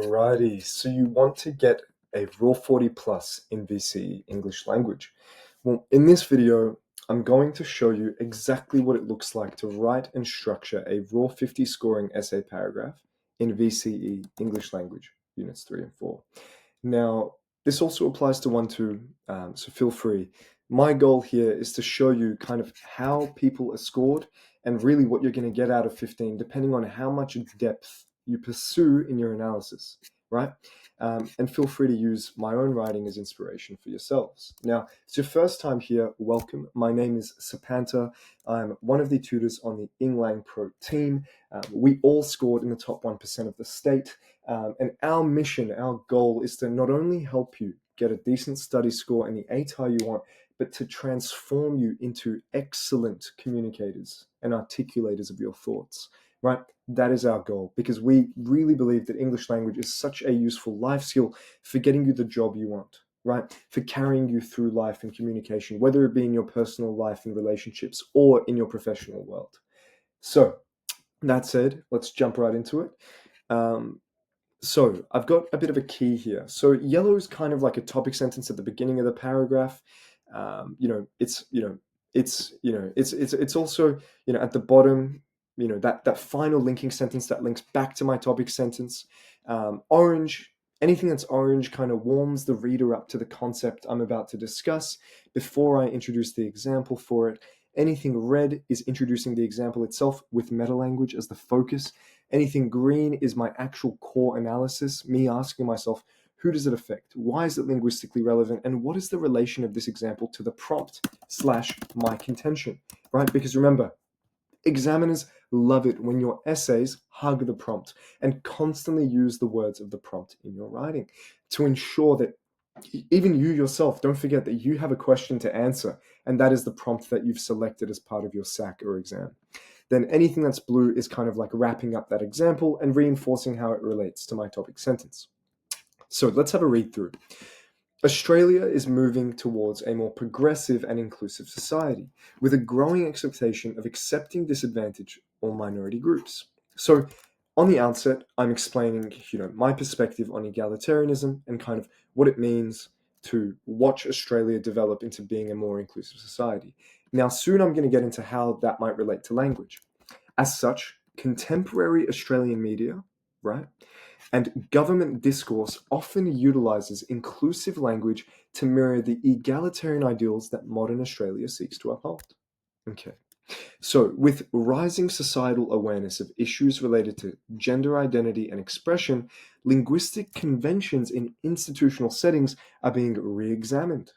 Alrighty, so you want to get a Raw 40 plus in VCE English Language. Well, in this video, I'm going to show you exactly what it looks like to write and structure a Raw 50 scoring essay paragraph in VCE English Language, Units 3 and 4. Now, this also applies to 1, 2, so feel free. My goal here is to show you kind of how people are scored and really what you're going to get out of 15, depending on how much depth you pursue in your analysis, right? And feel free to use my own writing as inspiration for yourselves. Now, if it's your first time here, welcome. My name is Sepanta. I'm one of the tutors on the Eng Lang Pro team. We all scored in the top 1% of the state. And our mission, our goal is to not only help you get a decent study score and the ATAR you want, but to transform you into excellent communicators and articulators of your thoughts, right? That is our goal, because we really believe that English language is such a useful life skill for getting you the job you want, right? For carrying you through life and communication, whether it be in your personal life and relationships or in your professional world. So that said, let's jump right into it. So I've got a bit of a key here. So yellow is kind of like a topic sentence at the beginning of the paragraph. It's also, at the bottom, that final linking sentence that links back to my topic sentence. Orange, anything that's orange kind of warms the reader up to the concept I'm about to discuss before I introduce the example for it. Anything red is introducing the example itself with meta language as the focus. Anything green is my actual core analysis, me asking myself, who does it affect? Why is it linguistically relevant? And what is the relation of this example to the prompt / my contention, right? Because remember, examiners love it when your essays hug the prompt and constantly use the words of the prompt in your writing to ensure that even you yourself, don't forget that you have a question to answer, and that is the prompt that you've selected as part of your SAC or exam. Then anything that's blue is kind of like wrapping up that example and reinforcing how it relates to my topic sentence. So let's have a read through. Australia is moving towards a more progressive and inclusive society, with a growing expectation of accepting disadvantaged or minority groups. So on the outset, I'm explaining, my perspective on egalitarianism and kind of what it means to watch Australia develop into being a more inclusive society. Now, soon I'm going to get into how that might relate to language. As such, contemporary Australian media, right, and government discourse often utilizes inclusive language to mirror the egalitarian ideals that modern Australia seeks to uphold. Okay. So, with rising societal awareness of issues related to gender identity and expression, linguistic conventions in institutional settings are being re-examined,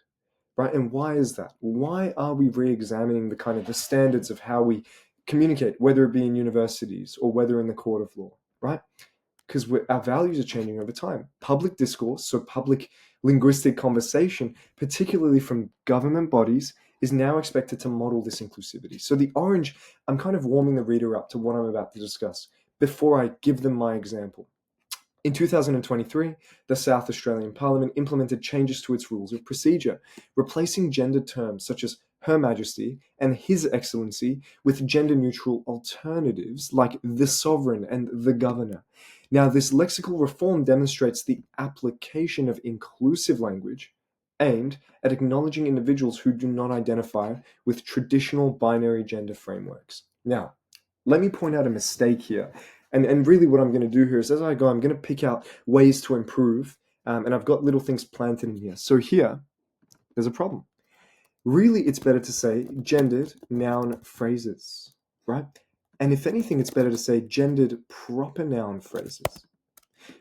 right? And why is that? Why are we re-examining the standards of how we communicate, whether it be in universities or whether in the court of law, right? Because our values are changing over time. Public discourse, so public linguistic conversation, particularly from government bodies, is now expected to model this inclusivity. So the orange, I'm kind of warming the reader up to what I'm about to discuss before I give them my example. In 2023, the South Australian Parliament implemented changes to its rules of procedure, replacing gendered terms such as Her Majesty and His Excellency with gender-neutral alternatives like the Sovereign and the Governor. Now, this lexical reform demonstrates the application of inclusive language aimed at acknowledging individuals who do not identify with traditional binary gender frameworks. Now, let me point out a mistake here. And really what I'm going to do here is, as I go, I'm going to pick out ways to improve, and I've got little things planted in here. So here, there's a problem. Really, it's better to say gendered noun phrases, right? And if anything, it's better to say gendered proper noun phrases,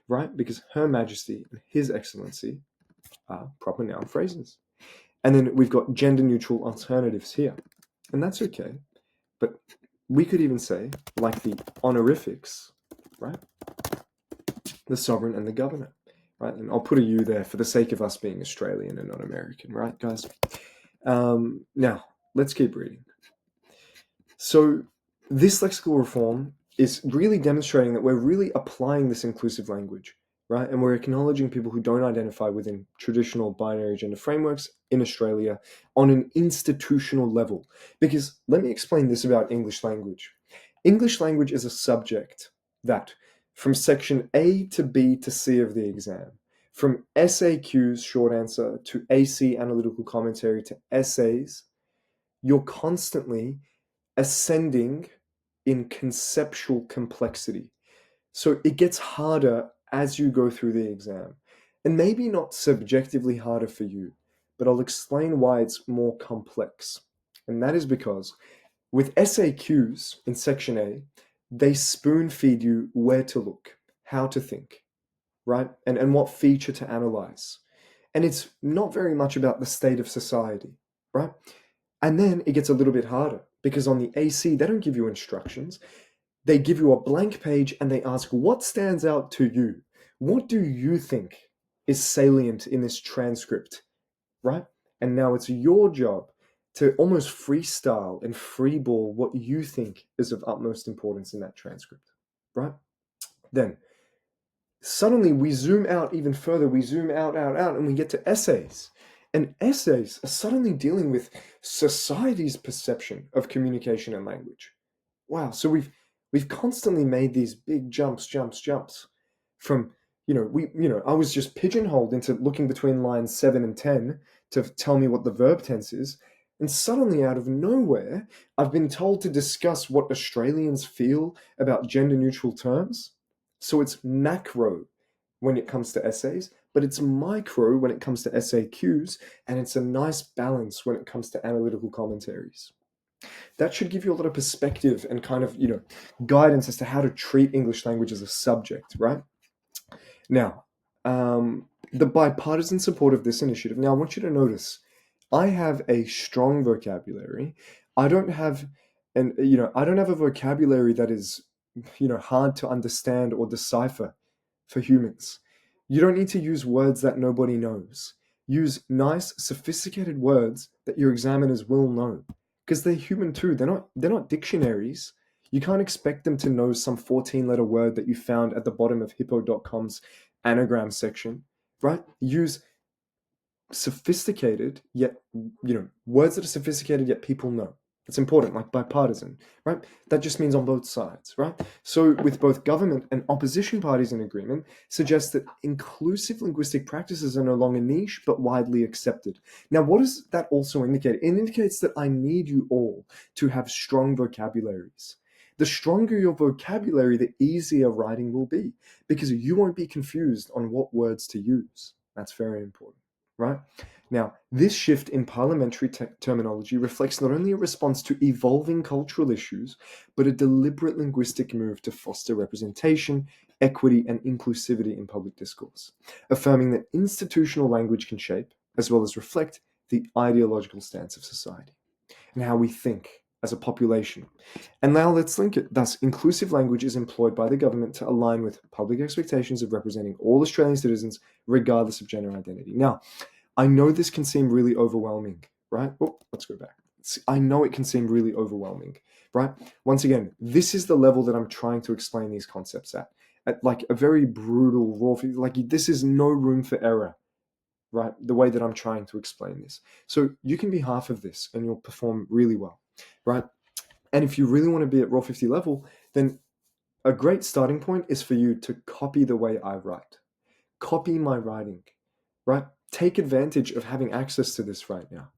right? Because Her Majesty and His Excellency are proper noun phrases. And then we've got gender-neutral alternatives here. And that's okay. But we could even say, like the honorifics, right? The Sovereign and the Governor, right? And I'll put a U there for the sake of us being Australian and not American, right, guys? Now, let's keep reading. So this lexical reform is really demonstrating that we're really applying this inclusive language, right? And we're acknowledging people who don't identify within traditional binary gender frameworks in Australia on an institutional level. Because let me explain this about English language. English language is a subject that from section A to B to C of the exam, from SAQs, short answer, to AC, analytical commentary, to essays, you're constantly ascending in conceptual complexity. So it gets harder as you go through the exam. And maybe not subjectively harder for you, but I'll explain why it's more complex. And that is because with SAQs in section A, they spoon feed you where to look, how to think, right? And what feature to analyze. And it's not very much about the state of society, right? And then it gets a little bit harder because on the AC, they don't give you instructions. They give you a blank page and they ask, what stands out to you? What do you think is salient in this transcript, right? And now it's your job to almost freestyle and freeball what you think is of utmost importance in that transcript, right? Then suddenly we zoom out even further. We zoom out, and we get to essays. And essays are suddenly dealing with society's perception of communication and language. Wow. So we've constantly made these big jumps from, I was just pigeonholed into looking between lines 7 and 10 to tell me what the verb tense is. And suddenly, out of nowhere, I've been told to discuss what Australians feel about gender neutral terms. So it's macro when it comes to essays, but it's micro when it comes to SAQs, and it's a nice balance when it comes to analytical commentaries. That should give you a lot of perspective and kind of, guidance as to how to treat English language as a subject, right? Now, the bipartisan support of this initiative. Now, I want you to notice, I have a strong vocabulary. I don't have a vocabulary that is, hard to understand or decipher for humans. You don't need to use words that nobody knows. Use nice, sophisticated words that your examiners will know, because they're human too. They're not dictionaries. You can't expect them to know some 14-letter word that you found at the bottom of hippo.com's anagram section, right? Use sophisticated yet, words that are sophisticated yet people know. It's important, like bipartisan, right? That just means on both sides, right? So with both government and opposition parties in agreement, suggests that inclusive linguistic practices are no longer niche, but widely accepted. Now, what does that also indicate? It indicates that I need you all to have strong vocabularies. The stronger your vocabulary, the easier writing will be, because you won't be confused on what words to use. That's very important, right? Now, this shift in parliamentary terminology reflects not only a response to evolving cultural issues, but a deliberate linguistic move to foster representation, equity, and inclusivity in public discourse, affirming that institutional language can shape, as well as reflect, the ideological stance of society and how we think as a population. And now let's link it. Thus, inclusive language is employed by the government to align with public expectations of representing all Australian citizens, regardless of gender identity. Now, I know this can seem really overwhelming, right? Oh, let's go back. I know it can seem really overwhelming, right? Once again, this is the level that I'm trying to explain these concepts at like a very brutal, raw, like this is no room for error, right? The way that I'm trying to explain this. So you can be half of this and you'll perform really well, right? And if you really want to be at Raw 50 level, then a great starting point is for you to copy the way I write. Copy my writing, right? Take advantage of having access to this right now,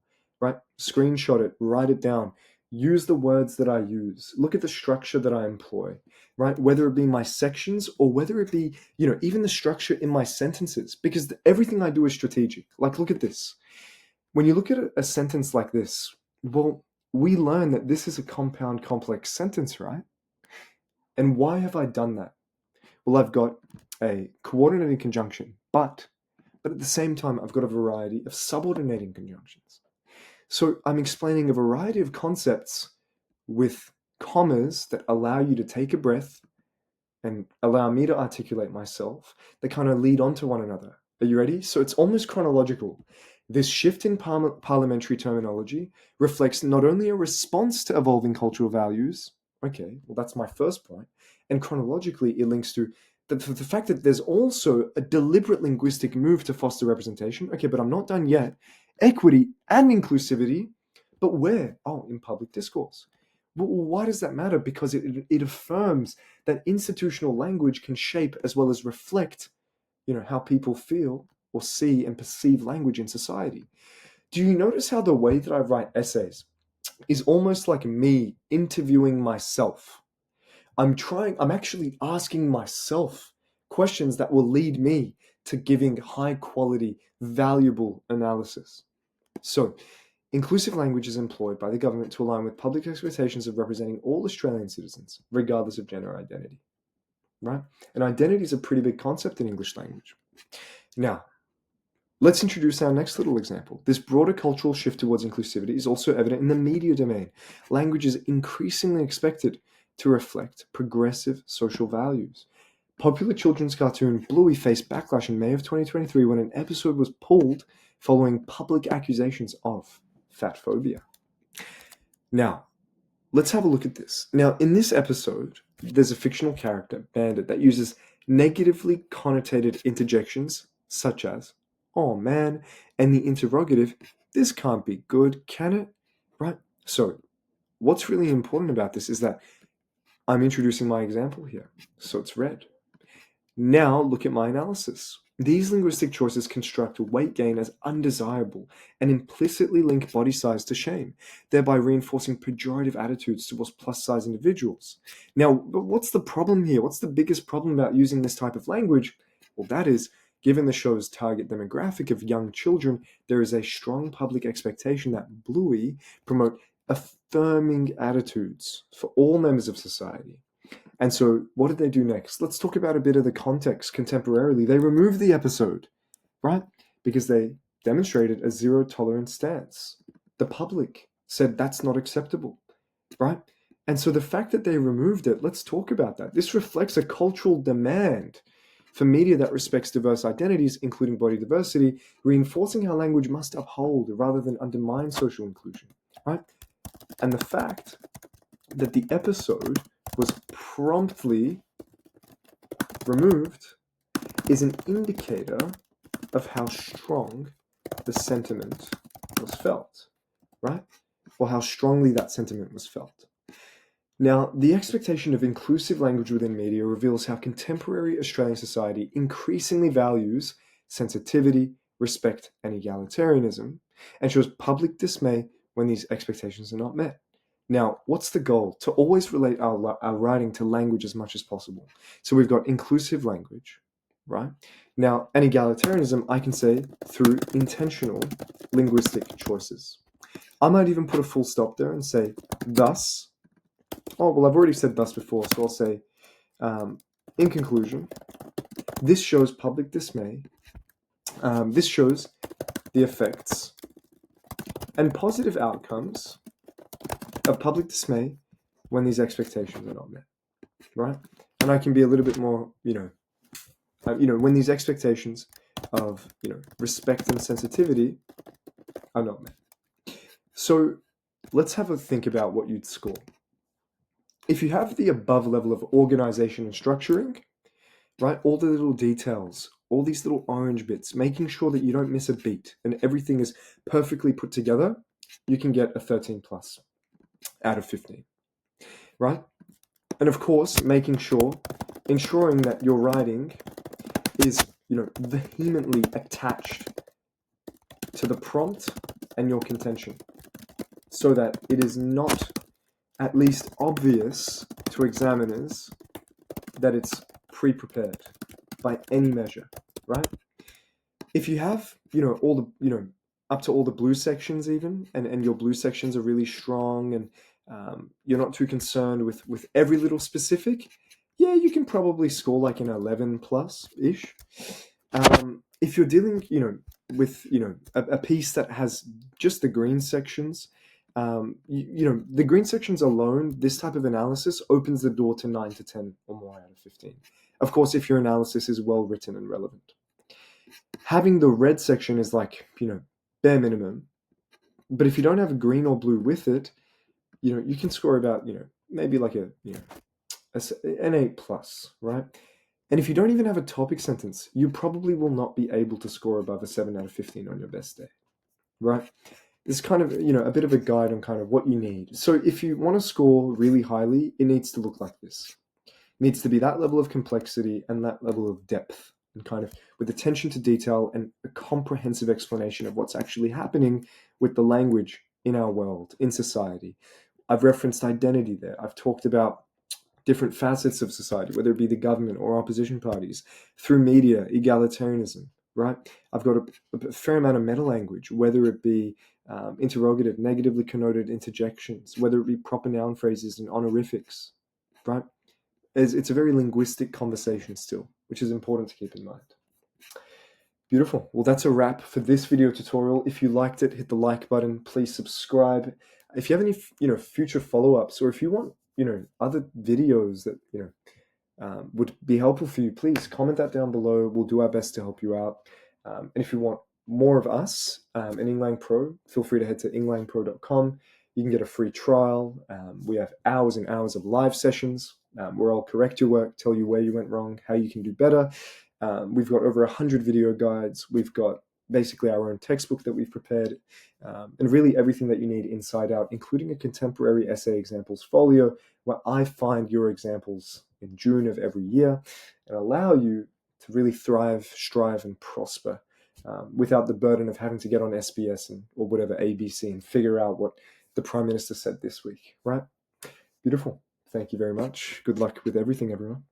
right? Screenshot it, write it down, use the words that I use, look at the structure that I employ, right? Whether it be my sections or whether it be, even the structure in my sentences, because everything I do is strategic. Like, look at this. When you look at a sentence like this, well, we learn that this is a compound complex sentence, right? And why have I done that? Well, I've got a coordinating conjunction, but at the same time, I've got a variety of subordinating conjunctions. So I'm explaining a variety of concepts with commas that allow you to take a breath and allow me to articulate myself, that kind of lead on to one another. Are you ready? So it's almost chronological. This shift in parliamentary terminology reflects not only a response to evolving cultural values, okay, well, that's my first point, and chronologically it links to the fact that there's also a deliberate linguistic move to foster representation. Okay, but I'm not done yet. Equity and inclusivity, but where? Oh, in public discourse. Well, why does that matter? Because it affirms that institutional language can shape as well as reflect, how people feel or see and perceive language in society. Do you notice how the way that I write essays is almost like me interviewing myself? I'm actually asking myself questions that will lead me to giving high quality, valuable analysis. So, inclusive language is employed by the government to align with public expectations of representing all Australian citizens, regardless of gender identity, right? And identity is a pretty big concept in English language. Now, let's introduce our next little example. This broader cultural shift towards inclusivity is also evident in the media domain. Language is increasingly expected to reflect progressive social values. Popular children's cartoon Bluey faced backlash in May of 2023 when an episode was pulled following public accusations of fat phobia. Now, let's have a look at this. Now, in this episode, there's a fictional character, Bandit, that uses negatively connotated interjections such as, "Oh man," and the interrogative, "This can't be good, can it?" Right? So, what's really important about this is that I'm introducing my example here. So it's red. Now look at my analysis. These linguistic choices construct weight gain as undesirable and implicitly link body size to shame, thereby reinforcing pejorative attitudes towards plus-size individuals. Now, but what's the problem here? What's the biggest problem about using this type of language? Well, that is, given the show's target demographic of young children, there is a strong public expectation that Bluey promote affirming attitudes for all members of society. And so, what did they do next? Let's talk about a bit of the context contemporarily. They removed the episode, right? Because they demonstrated a zero tolerance stance. The public said that's not acceptable, right? And so, the fact that they removed it, let's talk about that. This reflects a cultural demand for media that respects diverse identities, including body diversity, reinforcing how language must uphold rather than undermine social inclusion, right? And the fact that the episode was promptly removed is an indicator of how strong the sentiment was felt, right? Or how strongly that sentiment was felt. Now, the expectation of inclusive language within media reveals how contemporary Australian society increasingly values sensitivity, respect, and egalitarianism, and shows public dismay when these expectations are not met. Now, what's the goal? To always relate our writing to language as much as possible. So we've got inclusive language, right? Now, and egalitarianism, I can say through intentional linguistic choices. I might even put a full stop there and say, thus. Oh, well, I've already said thus before, so I'll say, in conclusion, this shows public dismay. This shows the effects and positive outcomes of public dismay when these expectations are not met, right? And I can be a little bit more, when these expectations of, respect and sensitivity are not met. So let's have a think about what you'd score. If you have the above level of organization and structuring, right, all the little details, all these little orange bits, making sure that you don't miss a beat and everything is perfectly put together, you can get a 13 plus out of 15, right? And of course, ensuring that your writing is, vehemently attached to the prompt and your contention, so that it is not at least obvious to examiners that it's pre-prepared by any measure, right? If you have, all the, up to all the blue sections even, and your blue sections are really strong and you're not too concerned with every little specific, yeah, you can probably score like an 11 plus-ish. If you're dealing, with, a piece that has just the green sections, the green sections alone, this type of analysis opens the door to 9 to 10 or more out of 15. Of course, if your analysis is well written and relevant. Having the red section is like, bare minimum. But if you don't have green or blue with it, you can score about, maybe like an 8 plus, right? And if you don't even have a topic sentence, you probably will not be able to score above a 7 out of 15 on your best day, right? There's kind of, a bit of a guide on kind of what you need. So if you want to score really highly, it needs to look like this. It needs to be that level of complexity and that level of depth, and kind of with attention to detail and a comprehensive explanation of what's actually happening with the language in our world, in society. I've referenced identity there. I've talked about different facets of society, whether it be the government or opposition parties, through media, egalitarianism, right? I've got a fair amount of meta language, whether it be interrogative, negatively connoted interjections, whether it be proper noun phrases and honorifics, right? It's a very linguistic conversation still, which is important to keep in mind. Beautiful. Well, that's a wrap for this video tutorial. If you liked it, hit the like button. Please subscribe. If you have any, future follow-ups, or if you want, other videos that, would be helpful for you, please comment that down below. We'll do our best to help you out. And if you want more of us in Eng Lang Pro, feel free to head to englangpro.com. You can get a free trial. We have hours and hours of live sessions where I'll correct your work, tell you where you went wrong, how you can do better. We've got over 100 video guides. We've got basically our own textbook that we've prepared, and really everything that you need inside out, including a contemporary essay examples folio where I find your examples in June of every year and allow you to really thrive, strive, and prosper without the burden of having to get on SBS or whatever ABC and figure out what the Prime Minister said this week, right? Beautiful. Thank you very much. Good luck with everything, everyone.